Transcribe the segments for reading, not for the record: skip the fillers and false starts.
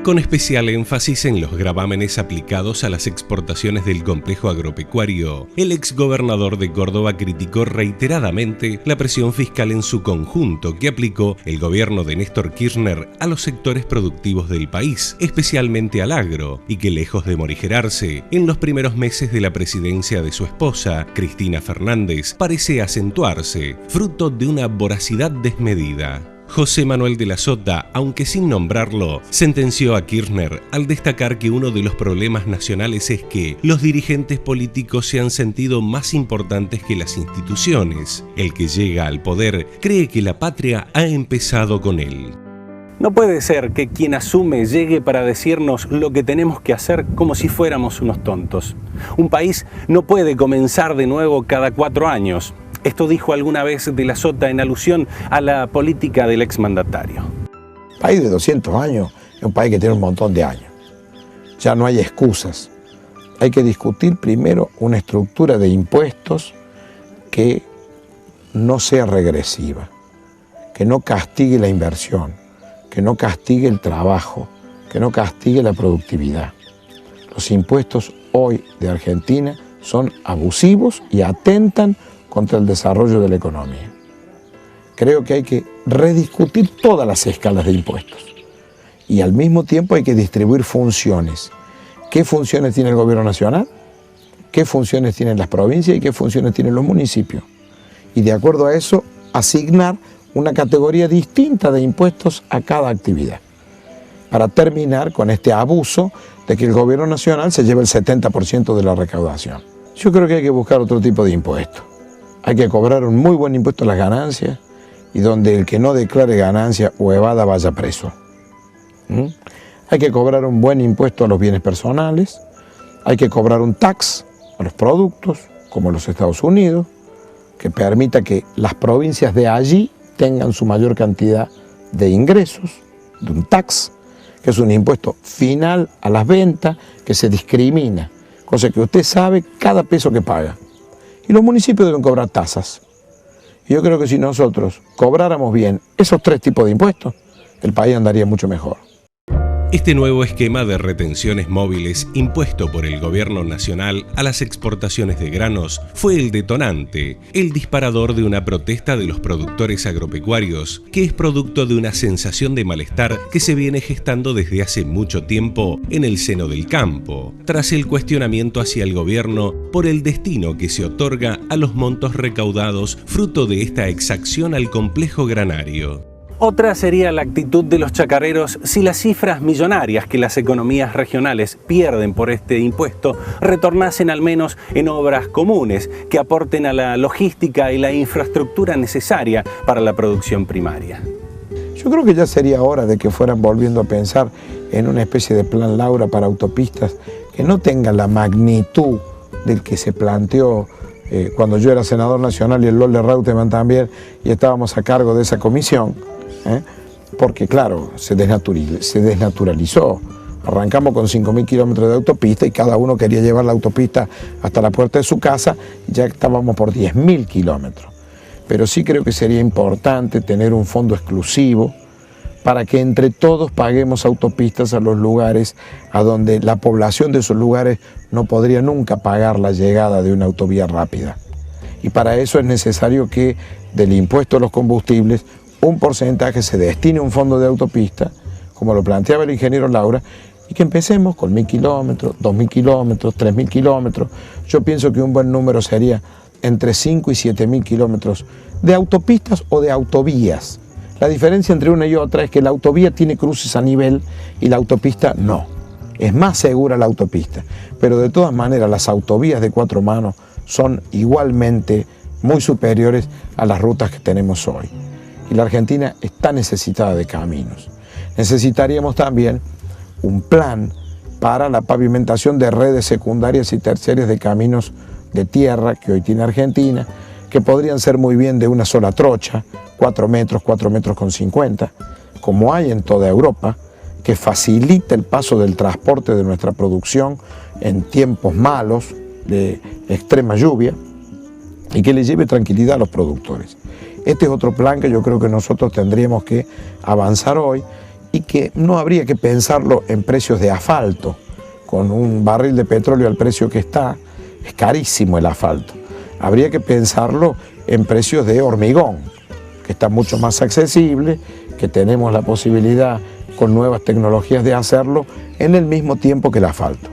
con especial énfasis en los gravámenes aplicados a las exportaciones del complejo agropecuario. El exgobernador de Córdoba criticó reiteradamente la presión fiscal en su conjunto que aplicó el gobierno de Néstor Kirchner a los sectores productivos del país, especialmente al agro, y que lejos de morigerarse en los primeros meses de la presidencia de su esposa, Cristina Fernández, parece acentuarse, fruto de una voracidad desmedida. José Manuel de la Sota, aunque sin nombrarlo, sentenció a Kirchner al destacar que uno de los problemas nacionales es que los dirigentes políticos se han sentido más importantes que las instituciones. El que llega al poder cree que la patria ha empezado con él. No puede ser que quien asume llegue para decirnos lo que tenemos que hacer como si fuéramos unos tontos. Un país no puede comenzar de nuevo cada 4 años. Esto dijo alguna vez de la Sota en alusión a la política del exmandatario. Un país de 200 años es un país que tiene un montón de años. Ya no hay excusas. Hay que discutir primero una estructura de impuestos que no sea regresiva, que no castigue la inversión, que no castigue el trabajo, que no castigue la productividad. Los impuestos hoy de Argentina son abusivos y atentan contra el desarrollo de la economía. Creo que hay que rediscutir todas las escalas de impuestos y al mismo tiempo hay que distribuir funciones. ¿Qué funciones tiene el gobierno nacional? ¿Qué funciones tienen las provincias y qué funciones tienen los municipios? Y de acuerdo a eso, asignar una categoría distinta de impuestos a cada actividad, para terminar con este abuso de que el gobierno nacional se lleve el 70% de la recaudación. Yo creo que hay que buscar otro tipo de impuestos. Hay que cobrar un muy buen impuesto a las ganancias y donde el que no declare ganancia o evada vaya preso. Hay que cobrar un buen impuesto a los bienes personales, hay que cobrar un tax a los productos, como los Estados Unidos, que permita que las provincias de allí tengan su mayor cantidad de ingresos, de un tax, que es un impuesto final a las ventas que se discrimina, cosa que usted sabe cada peso que paga. Y los municipios deben cobrar tasas. Y yo creo que si nosotros cobráramos bien esos 3 tipos de impuestos, el país andaría mucho mejor. Este nuevo esquema de retenciones móviles impuesto por el gobierno nacional a las exportaciones de granos fue el detonante, el disparador de una protesta de los productores agropecuarios, que es producto de una sensación de malestar que se viene gestando desde hace mucho tiempo en el seno del campo, tras el cuestionamiento hacia el gobierno por el destino que se otorga a los montos recaudados fruto de esta exacción al complejo granario. Otra sería la actitud de los chacareros si las cifras millonarias que las economías regionales pierden por este impuesto retornasen al menos en obras comunes que aporten a la logística y la infraestructura necesaria para la producción primaria. Yo creo que ya sería hora de que fueran volviendo a pensar en una especie de plan Laura para autopistas que no tenga la magnitud del que se planteó cuando yo era senador nacional y el Lole Reutemann también, y estábamos a cargo de esa comisión. Porque claro, se desnaturalizó. Arrancamos con 5.000 kilómetros de autopista y cada uno quería llevar la autopista hasta la puerta de su casa, y ya estábamos por 10.000 kilómetros. Pero sí creo que sería importante tener un fondo exclusivo para que entre todos paguemos autopistas a los lugares a donde la población de esos lugares no podría nunca pagar la llegada de una autovía rápida. Y para eso es necesario que del impuesto a los combustibles un porcentaje se destine a un fondo de autopista, como lo planteaba el ingeniero Laura, y que empecemos con 1.000 kilómetros, 2.000 kilómetros, 3.000 kilómetros. Yo pienso que un buen número sería entre 5 y 7.000 kilómetros de autopistas o de autovías. La diferencia entre una y otra es que la autovía tiene cruces a nivel y la autopista no. Es más segura la autopista, pero de todas maneras las autovías de 4 manos son igualmente muy superiores a las rutas que tenemos hoy. Y la Argentina está necesitada de caminos. Necesitaríamos también un plan para la pavimentación de redes secundarias y terciarias de caminos de tierra que hoy tiene Argentina, que podrían ser muy bien de una sola trocha, 4 metros con 50, como hay en toda Europa, que facilita el paso del transporte de nuestra producción en tiempos malos de extrema lluvia y que le lleve tranquilidad a los productores. Este es otro plan que yo creo que nosotros tendríamos que avanzar hoy y que no habría que pensarlo en precios de asfalto. Con un barril de petróleo al precio que está, es carísimo el asfalto. Habría que pensarlo en precios de hormigón, que está mucho más accesible, que tenemos la posibilidad con nuevas tecnologías de hacerlo en el mismo tiempo que el asfalto.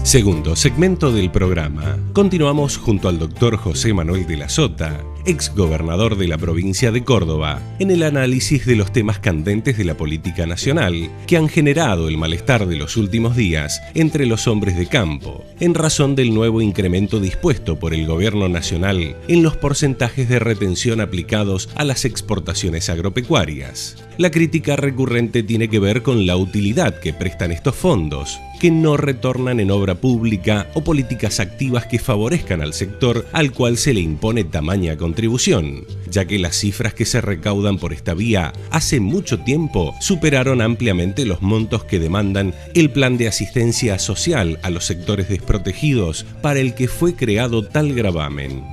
Segundo segmento del programa. Continuamos junto al doctor José Manuel de la Sota, exgobernador de la provincia de Córdoba, en el análisis de los temas candentes de la política nacional que han generado el malestar de los últimos días entre los hombres de campo, en razón del nuevo incremento dispuesto por el gobierno nacional en los porcentajes de retención aplicados a las exportaciones agropecuarias. La crítica recurrente tiene que ver con la utilidad que prestan estos fondos, que no retornan en obra pública o políticas activas que favorezcan al sector al cual se le impone tamaña contribución, ya que las cifras que se recaudan por esta vía hace mucho tiempo superaron ampliamente los montos que demandan el plan de asistencia social a los sectores desprotegidos para el que fue creado tal gravamen.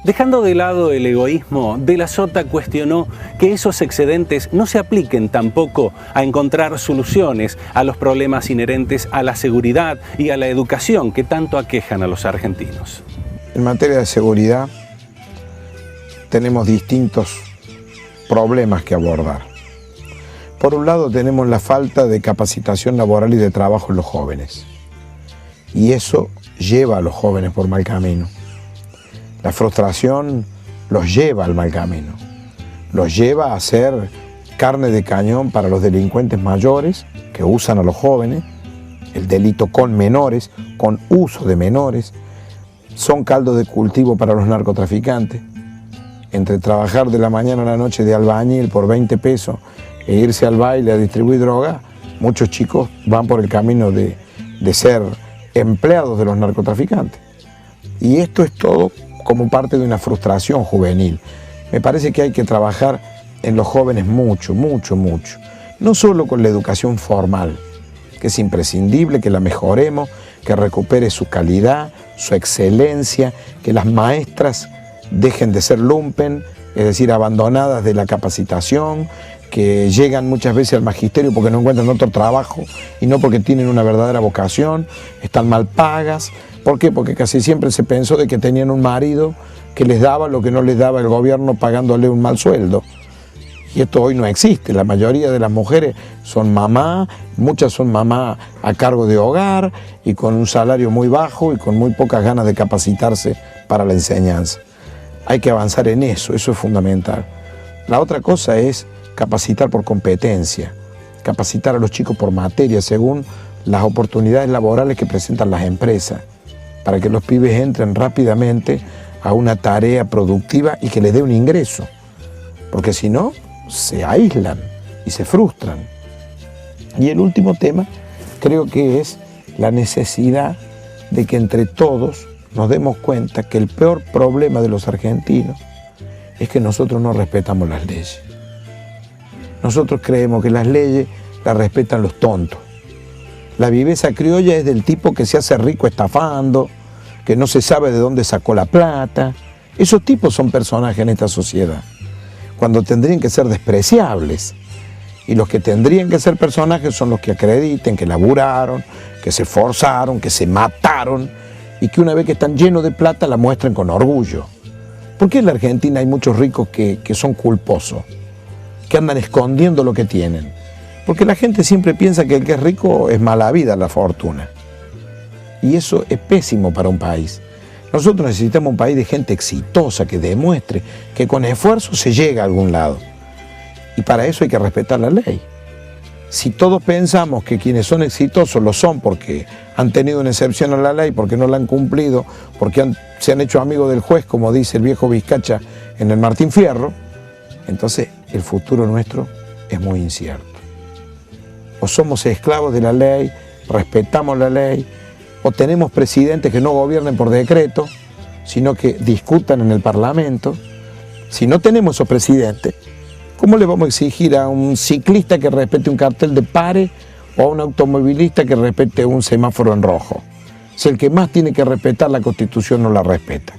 Dejando de lado el egoísmo, De la Sota cuestionó que esos excedentes no se apliquen tampoco a encontrar soluciones a los problemas inherentes a la seguridad y a la educación que tanto aquejan a los argentinos. En materia de seguridad tenemos distintos problemas que abordar. Por un lado tenemos la falta de capacitación laboral y de trabajo en los jóvenes, y eso lleva a los jóvenes por mal camino. La frustración los lleva al mal camino, los lleva a ser carne de cañón para los delincuentes mayores que usan a los jóvenes, el delito con menores, con uso de menores, son caldo de cultivo para los narcotraficantes. Entre trabajar de la mañana a la noche de albañil por 20 pesos e irse al baile a distribuir droga, muchos chicos van por el camino de ser empleados de los narcotraficantes. Y esto es todo como parte de una frustración juvenil. Me parece que hay que trabajar en los jóvenes mucho, mucho, mucho. No solo con la educación formal, que es imprescindible que la mejoremos, que recupere su calidad, su excelencia, que las maestras dejen de ser lumpen, es decir, abandonadas de la capacitación, que llegan muchas veces al magisterio porque no encuentran otro trabajo y no porque tienen una verdadera vocación, están mal pagas. ¿Por qué? Porque casi siempre se pensó de que tenían un marido que les daba lo que no les daba el gobierno pagándole un mal sueldo. Y esto hoy no existe. La mayoría de las mujeres son mamá, muchas son mamá a cargo de hogar y con un salario muy bajo y con muy pocas ganas de capacitarse para la enseñanza. Hay que avanzar en eso, eso es fundamental. La otra cosa es capacitar por competencia, capacitar a los chicos por materia según las oportunidades laborales que presentan las empresas, para que los pibes entren rápidamente a una tarea productiva y que les dé un ingreso, porque si no, se aíslan y se frustran. Y el último tema creo que es la necesidad de que entre todos nos demos cuenta que el peor problema de los argentinos es que nosotros no respetamos las leyes. Nosotros creemos que las leyes las respetan los tontos. La viveza criolla es del tipo que se hace rico estafando, que no se sabe de dónde sacó la plata. Esos tipos son personajes en esta sociedad, cuando tendrían que ser despreciables. Y los que tendrían que ser personajes son los que acrediten, que laburaron, que se esforzaron, que se mataron, y que una vez que están llenos de plata la muestran con orgullo. ¿Por qué en la Argentina hay muchos ricos que son culposos, que andan escondiendo lo que tienen? Porque la gente siempre piensa que el que es rico es mala vida la fortuna. Y eso es pésimo para un país. Nosotros necesitamos un país de gente exitosa que demuestre que con esfuerzo se llega a algún lado. Y para eso hay que respetar la ley. Si todos pensamos que quienes son exitosos lo son porque han tenido una excepción a la ley, porque no la han cumplido, porque se han hecho amigos del juez, como dice el viejo Vizcacha en el Martín Fierro, entonces el futuro nuestro es muy incierto. O somos esclavos de la ley, respetamos la ley, o tenemos presidentes que no gobiernen por decreto, sino que discutan en el Parlamento. Si no tenemos esos presidentes, ¿cómo le vamos a exigir a un ciclista que respete un cartel de pare o a un automovilista que respete un semáforo en rojo? Si el que más tiene que respetar la Constitución no la respeta.